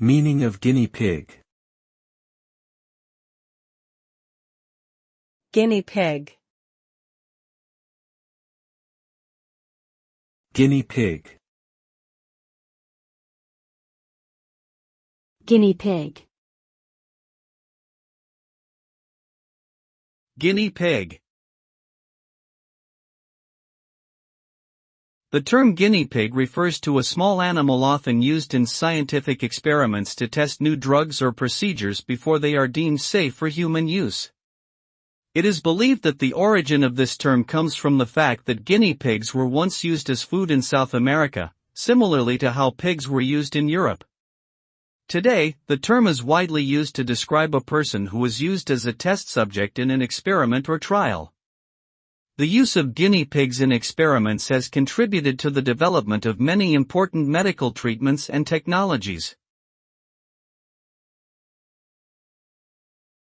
Meaning of guinea pig. Guinea pig. Guinea pig. Guinea pig. Guinea pig. The term guinea pig refers to a small animal often used in scientific experiments to test new drugs or procedures before they are deemed safe for human use. It is believed that the origin of this term comes from the fact that guinea pigs were once used as food in South America, similarly to how pigs were used in Europe. Today, the term is widely used to describe a person who was used as a test subject in an experiment or trial. The use of guinea pigs in experiments has contributed to the development of many important medical treatments and technologies.